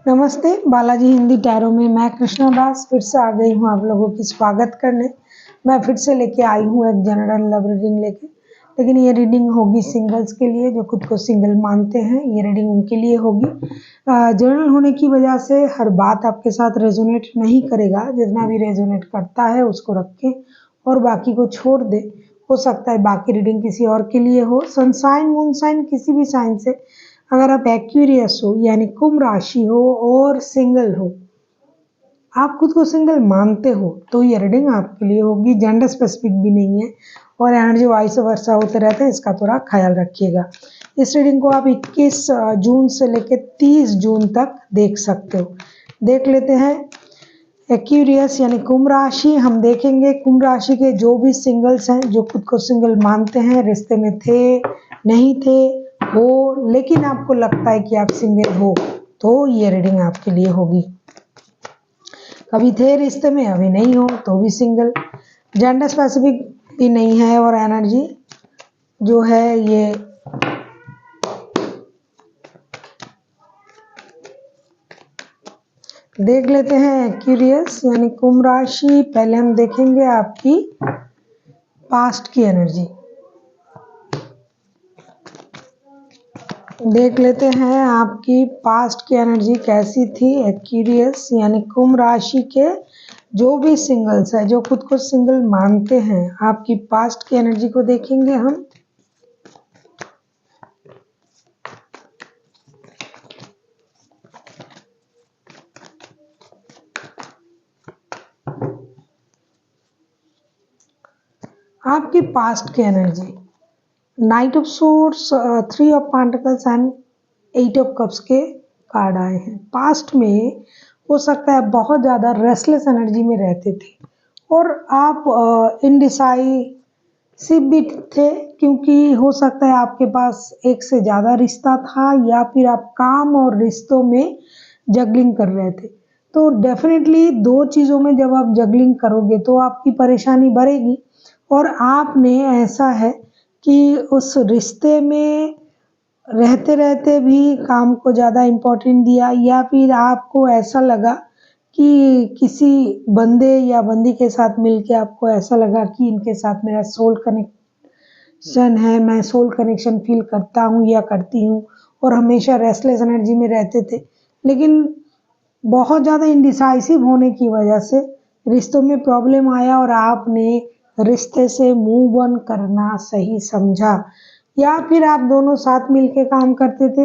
नमस्ते, बालाजी हिंदी टैरो में मैं कृष्णा दास फिर से आ गई हूँ आप लोगों की स्वागत करने। मैं फिर से लेके आई हूँ एक जनरल लव रीडिंग लेके, लेकिन ये रीडिंग होगी सिंगल्स के लिए जो खुद को सिंगल मानते हैं। ये रीडिंग उनके लिए होगी। जनरल होने की वजह से हर बात आपके साथ रेजोनेट नहीं करेगा। जितना भी रेजोनेट करता है उसको रखें और बाकी को छोड़ दे। हो सकता है बाकी रीडिंग किसी और के लिए हो। सनसाइन मूनसाइन किसी भी साइन से अगर आप एक्वेरियस हो यानी कुंभ राशि हो और सिंगल हो, आप खुद को सिंगल मानते हो तो ये रीडिंग आपके लिए होगी। जेंडर स्पेसिफिक भी नहीं है और एनर्जी वाइस वर्सा होते रहते हैं, इसका थोड़ा ख्याल रखिएगा। इस रीडिंग को आप 21 जून से लेकर 30 जून तक देख सकते हो। देख लेते हैं एक्वेरियस यानी कुंभ राशि। हम देखेंगे कुंभ राशि के जो भी सिंगल्स हैं, जो खुद को सिंगल मानते हैं, रिश्ते में थे नहीं थे हो, लेकिन आपको लगता है कि आप सिंगल हो, तो ये रीडिंग आपके लिए होगी। कभी थे रिश्ते में अभी नहीं हो तो भी सिंगल। जेंडर स्पेसिफिक भी नहीं है और एनर्जी जो है ये देख लेते हैं एक्वेरियस यानी कुंभ राशि। पहले हम देखेंगे आपकी पास्ट की एनर्जी। देख लेते हैं आपकी पास्ट की एनर्जी कैसी थी। एक्वेरियस यानी कुंभ राशि के जो भी सिंगल्स है, जो खुद को सिंगल मानते हैं, आपकी पास्ट की एनर्जी को देखेंगे हम। आपकी पास्ट की energy night of source, 3 of pentacles and 8 of cups के कार्ड आए हैं। पास्ट में हो सकता है बहुत ज़्यादा रेस्टलेस एनर्जी में रहते थे और आप इनडिसाइसिव भी थे, क्योंकि हो सकता है आपके पास एक से ज़्यादा रिश्ता था या फिर आप काम और रिश्तों में जगलिंग कर रहे थे। तो डेफिनेटली दो चीज़ों में जब आप जगलिंग करोगे तो आपकी परेशानी बढ़ेगी। और आपने ऐसा है कि उस रिश्ते में रहते रहते भी काम को ज़्यादा इम्पोर्टेंट दिया, या फिर आपको ऐसा लगा कि किसी बंदे या बंदी के साथ मिलके आपको ऐसा लगा कि इनके साथ मेरा सोल कनेक्शन है, मैं सोल कनेक्शन फील करता हूँ या करती हूँ, और हमेशा रेस्टलेस एनर्जी में रहते थे। लेकिन बहुत ज़्यादा इंडिसाइसिव होने की वजह से रिश्तों में प्रॉब्लम आया और आपने रिश्ते से मूव ऑन करना सही समझा, या फिर आप दोनों साथ मिलके काम करते थे,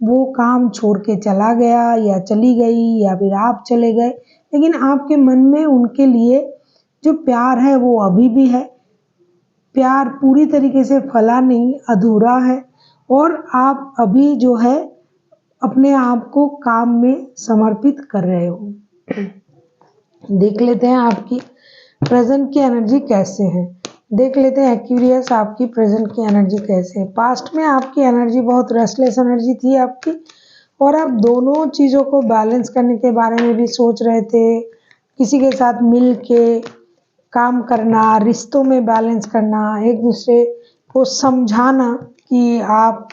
वो काम छोड़ के चला गया या चली गई या फिर आप चले गए, लेकिन आपके मन में उनके लिए जो प्यार है वो अभी भी है। प्यार पूरी तरीके से फला नहीं, अधूरा है, और आप अभी जो है अपने आप को काम में समर्पित कर रहे हो। देख लेते हैं आपकी प्रेजेंट की एनर्जी कैसे है। देख लेते हैं एक्वेरियस आपकी प्रेजेंट की एनर्जी कैसे है। पास्ट में आपकी एनर्जी बहुत रेस्टलेस एनर्जी थी आपकी, और आप दोनों चीज़ों को बैलेंस करने के बारे में भी सोच रहे थे। किसी के साथ मिल के काम करना, रिश्तों में बैलेंस करना, एक दूसरे को समझाना कि आप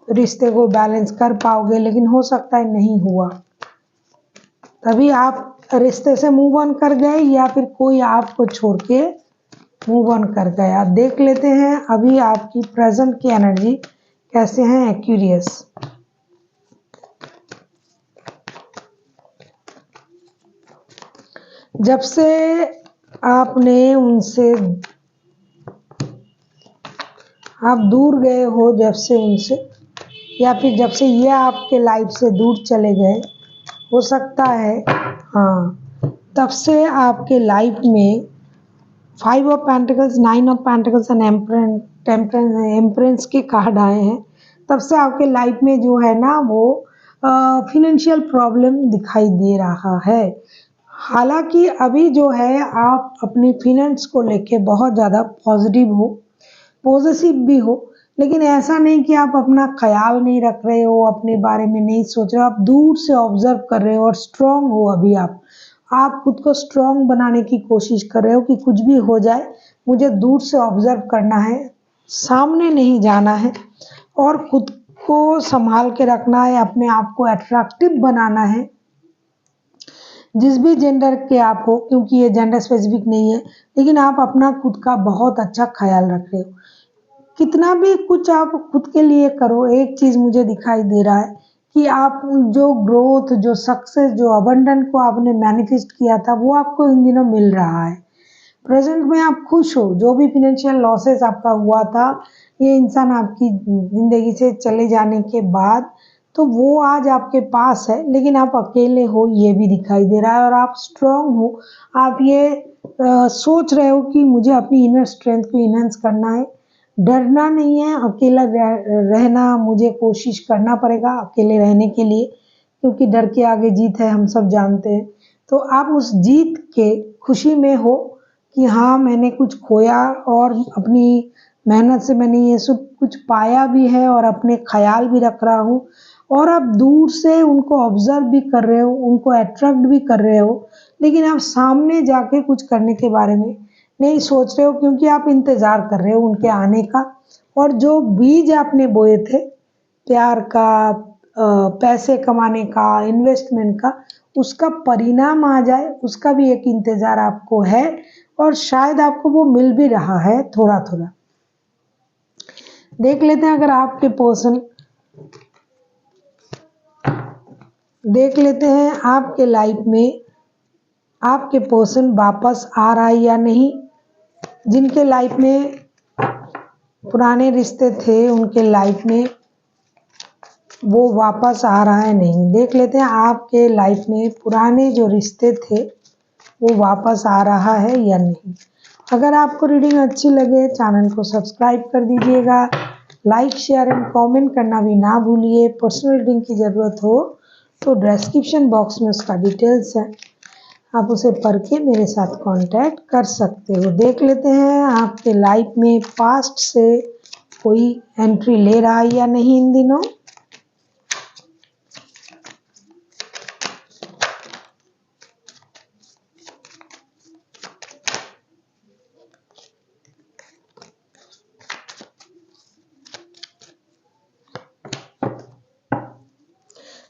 रिश्ते को बैलेंस कर पाओगे, लेकिन हो सकता है नहीं हुआ। तभी आप रिश्ते से मूव ऑन कर गए या फिर कोई आपको छोड़ के मूव ऑन कर गया। देख लेते हैं अभी आपकी प्रेजेंट की एनर्जी कैसे हैं एक्वेरियस। जब से आपने उनसे आप दूर गए हो, जब से उनसे, या फिर जब से ये आपके लाइफ से दूर चले गए, हो सकता है हाँ, तब से आपके लाइफ में 5 of pentacles, 9 of pentacles and empress के कार्ड आए हैं। तब से आपके लाइफ में जो है ना वो फिनेंशियल प्रॉब्लम दिखाई दे रहा है। हालांकि अभी जो है आप अपनी फिनेंस को लेके बहुत ज़्यादा पॉजिटिव हो, पॉजिटिव भी हो, लेकिन ऐसा नहीं कि आप अपना ख्याल नहीं रख रहे हो, अपने बारे में नहीं सोच रहे हो, आप दूर से ऑब्जर्व कर रहे हो और स्ट्रांग हो। अभी आप खुद को स्ट्रांग बनाने की कोशिश कर रहे हो कि कुछ भी हो जाए मुझे दूर से ऑब्जर्व करना है, सामने नहीं जाना है, और खुद को संभाल के रखना है, अपने आप को अट्रैक्टिव बनाना है जिस भी जेंडर के आप हो, क्योंकि ये जेंडर स्पेसिफिक नहीं है, लेकिन आप अपना खुद का बहुत अच्छा ख्याल रख रहे हो। कितना भी कुछ आप खुद के लिए करो, एक चीज मुझे दिखाई दे रहा है कि आप जो ग्रोथ, जो सक्सेस, जो अबंडेंट को आपने मैनिफेस्ट किया था वो आपको इन दिनों मिल रहा है। प्रेजेंट में आप खुश हो। जो भी फिनेंशियल लॉसेस आपका हुआ था, ये इंसान आपकी जिंदगी से चले जाने के बाद तो वो आज आपके पास है, लेकिन आप अकेले हो ये भी दिखाई दे रहा है। और आप स्ट्रांग हो। आप ये सोच रहे हो कि मुझे अपनी इनर स्ट्रेंथ को इनहेंस करना है, डरना नहीं है। अकेला रहना मुझे कोशिश करना पड़ेगा अकेले रहने के लिए, क्योंकि डर के आगे जीत है, हम सब जानते हैं। तो आप उस जीत के खुशी में हो कि हाँ मैंने कुछ खोया और अपनी मेहनत से मैंने ये सब कुछ पाया भी है और अपने ख्याल भी रख रहा हूँ। और आप दूर से उनको ऑब्जर्व भी कर रहे हो, उनको अट्रैक्ट भी कर रहे हो, लेकिन आप सामने जाके कुछ करने के बारे में नहीं सोच रहे हो, क्योंकि आप इंतजार कर रहे हो उनके आने का। और जो बीज आपने बोए थे प्यार का, पैसे कमाने का, इन्वेस्टमेंट का, उसका परिणाम आ जाए उसका भी एक इंतजार आपको है। और शायद आपको वो मिल भी रहा है थोड़ा थोड़ा। देख लेते हैं अगर आपके पर्सन, देख लेते हैं आपके लाइफ में आपके पर्सन वापस आ रहा है या नहीं। जिनके लाइफ में पुराने रिश्ते थे उनके लाइफ में वो वापस आ रहा है नहीं। देख लेते हैं आपके लाइफ में पुराने जो रिश्ते थे वो वापस आ रहा है या नहीं। अगर आपको रीडिंग अच्छी लगे चैनल को सब्सक्राइब कर दीजिएगा, लाइक शेयर एंड कमेंट करना भी ना भूलिए। पर्सनल रीडिंग की ज़रूरत हो तो डिस्क्रिप्शन बॉक्स में उसका डिटेल्स है, आप उसे पढ़ के मेरे साथ कांटेक्ट कर सकते हो। देख लेते हैं आपके लाइफ में पास्ट से कोई एंट्री ले रहा है या नहीं इन दिनों।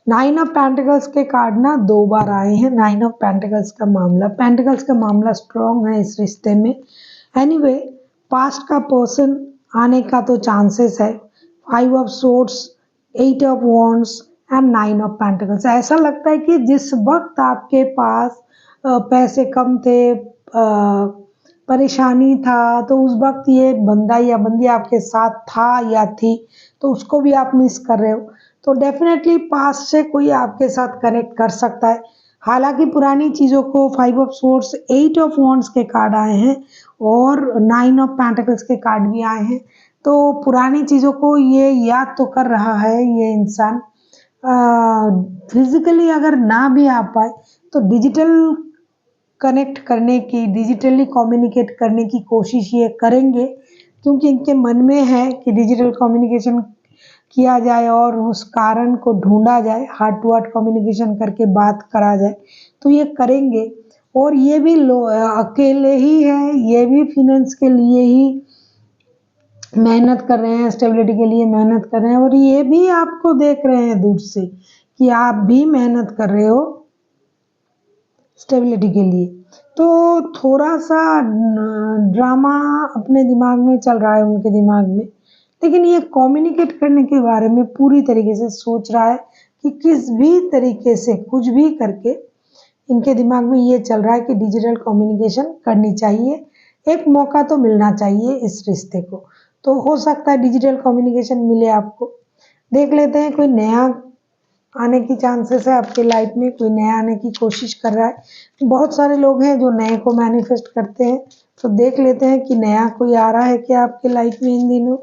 नाइन ऑफ पेंटिकल्स के कार्ड ना 2 बार आए हैं। नाइन ऑफ पेंटिकल्स का मामला, पेंटिकल्स का मामला स्ट्रॉन्ग है इस रिश्ते में। एनीवे, पास्ट का पर्सन आने का तो चांसेस है। 5 of swords, 8 of wands and 9 of pentacles. ऐसा लगता है कि जिस वक्त आपके पास पैसे कम थे, परेशानी था, तो उस वक्त ये बंदा या बंदी आपके साथ था या थी, तो उसको भी आप मिस कर रहे हो। तो डेफिनेटली पास्ट से कोई आपके साथ कनेक्ट कर सकता है। हालांकि पुरानी चीज़ों को 5 ऑफ सोर्ड्स, 8 ऑफ वॉन्ड्स के कार्ड आए हैं और 9 ऑफ पेंटिकल्स के कार्ड भी आए हैं। तो पुरानी चीज़ों को ये याद तो कर रहा है ये इंसान। फिजिकली अगर ना भी आ पाए तो डिजिटल कनेक्ट करने की, डिजिटली कम्युनिकेट करने की कोशिश ये करेंगे, क्योंकि इनके मन में है कि डिजिटल कम्युनिकेशन किया जाए और उस कारण को ढूंढा जाए, हार्ट टू हार्ट कम्युनिकेशन करके बात करा जाए, तो ये करेंगे। और ये भी अकेले ही है, ये भी फिनेंस के लिए ही मेहनत कर रहे हैं, स्टेबिलिटी के लिए मेहनत कर रहे हैं, और ये भी आपको देख रहे हैं दूर से कि आप भी मेहनत कर रहे हो स्टेबिलिटी के लिए। तो थोड़ा सा ड्रामा अपने दिमाग में चल रहा है उनके दिमाग में, लेकिन ये कम्युनिकेट करने के बारे में पूरी तरीके से सोच रहा है कि किस भी तरीके से कुछ भी करके इनके दिमाग में ये चल रहा है कि डिजिटल कम्युनिकेशन करनी चाहिए, एक मौका तो मिलना चाहिए इस रिश्ते को। तो हो सकता है डिजिटल कम्युनिकेशन मिले आपको। देख लेते हैं कोई नया आने की चांसेस है आपके लाइफ में, कोई नया आने की कोशिश कर रहा है। बहुत सारे लोग हैं जो नए को मैनिफेस्ट करते हैं, तो देख लेते हैं कि नया कोई आ रहा है क्या आपके लाइफ में इन दिनों।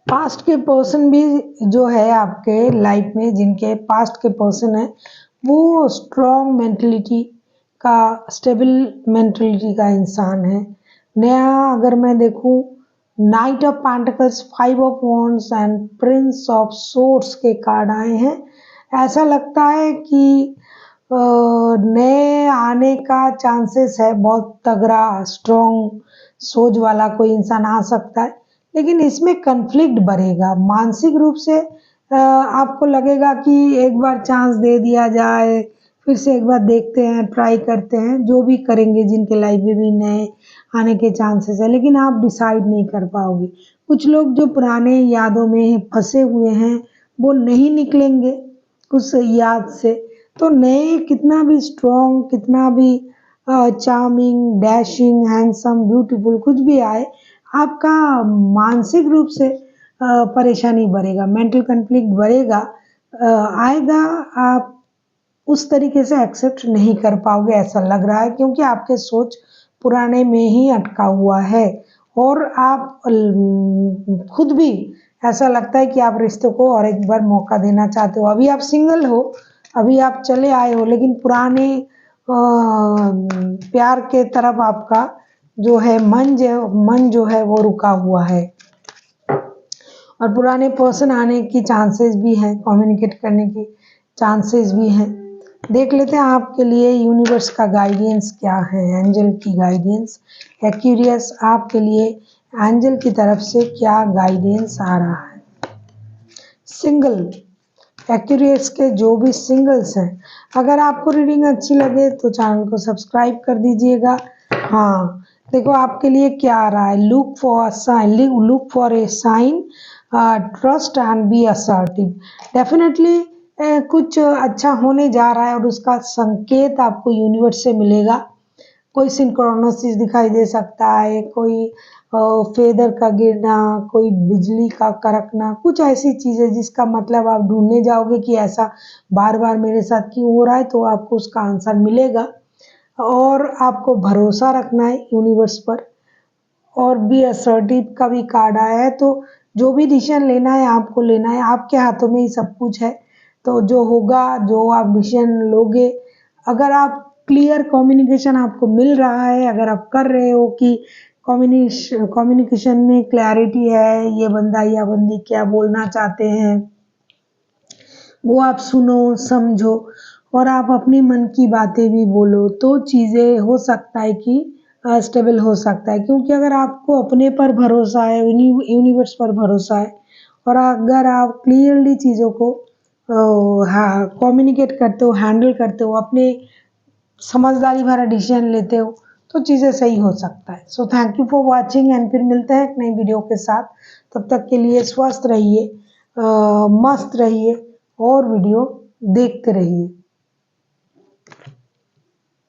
पास्ट के पर्सन भी जो है आपके लाइफ में, जिनके पास्ट के पर्सन है, वो स्ट्रॉन्ग मेंटलिटी का, स्टेबल मेंटलिटी का इंसान है। नया अगर मैं देखूं, night of pentacles, 5 of wands and Prince of swords के कार्ड आए हैं। ऐसा लगता है कि नए आने का चांसेस है, बहुत तगड़ा स्ट्रॉन्ग सोच वाला कोई इंसान आ सकता है, लेकिन इसमें कन्फ्लिक्ट बढ़ेगा। मानसिक रूप से आपको लगेगा कि एक बार चांस दे दिया जाए, फिर से एक बार देखते हैं, ट्राई करते हैं, जो भी करेंगे जिनके लाइफ में भी नए आने के चांसेस है, लेकिन आप डिसाइड नहीं कर पाओगे। कुछ लोग जो पुराने यादों में फंसे हुए हैं, वो नहीं निकलेंगे उस याद से। तो नए कितना भी स्ट्रॉन्ग, कितना भी चार्मिंग, डैशिंग, हैंडसम, ब्यूटीफुल कुछ भी आए, आपका मानसिक रूप से परेशानी बढ़ेगा, मेंटल कॉन्फ्लिक्ट बढ़ेगा, आएगा। आप उस तरीके से एक्सेप्ट नहीं कर पाओगे, ऐसा लग रहा है, क्योंकि आपके सोच पुराने में ही अटका हुआ है। और आप खुद भी ऐसा लगता है कि आप रिश्ते को और एक बार मौका देना चाहते हो। अभी आप सिंगल हो, अभी आप चले आए हो, लेकिन पुराने प्यार के तरफ आपका जो है मन जो है वो रुका हुआ है। और पुराने पर्सन आने की चांसेस भी हैं, कम्युनिकेट करने की चांसेस भी हैं। देख लेते हैं आपके लिए यूनिवर्स का गाइडेंस क्या है, एंजल की गाइडेंस। एक्यूरियस, आपके लिए एंजल की तरफ से क्या गाइडेंस आ रहा है। सिंगल, एक्यूरियस के जो भी सिंगल्स हैं, अगर आपको रीडिंग अच्छी लगे तो चैनल को सब्सक्राइब कर दीजिएगा। हाँ, देखो आपके लिए क्या आ रहा है। Look for sign, look for a sign, trust and be assertive. Definitely कुछ अच्छा होने जा रहा है और उसका संकेत आपको यूनिवर्स से मिलेगा। कोई सिंक्रोनसिस दिखाई दे सकता है, कोई फेदर का गिरना, कोई बिजली का कड़कना, कुछ ऐसी चीज़ें जिसका मतलब आप ढूंढने जाओगे कि ऐसा बार बार मेरे साथ क्यों हो रहा है, तो आपको उसका आंसर मिलेगा। और आपको भरोसा रखना है यूनिवर्स पर। और भी असर्टिव का भी कार्ड आया है, तो जो भी डिसीजन लेना है आपको लेना है, आपके हाथों में ही सब कुछ है। तो जो होगा, जो आप डिसीजन लोगे, अगर आप क्लियर कम्युनिकेशन आपको मिल रहा है, अगर आप कर रहे हो कि कम्युनिकेशन में क्लैरिटी है, ये बंदा या बंदी क्या बोलना चाहते हैं, वो आप सुनो, समझो, और आप अपनी मन की बातें भी बोलो, तो चीज़ें हो सकता है कि स्टेबल हो सकता है। क्योंकि अगर आपको अपने पर भरोसा है, यूनिवर्स पर भरोसा है, और अगर आप क्लियरली चीज़ों को हाँ कम्युनिकेट करते हो, हैंडल करते हो, अपने समझदारी भरा डिसीजन लेते हो, तो चीज़ें सही हो सकता है। So thank you for watching, and फिर मिलते हैं एक नई वीडियो के साथ। तब तक के लिए स्वस्थ रहिए, मस्त रहिए और वीडियो देखते रहिए।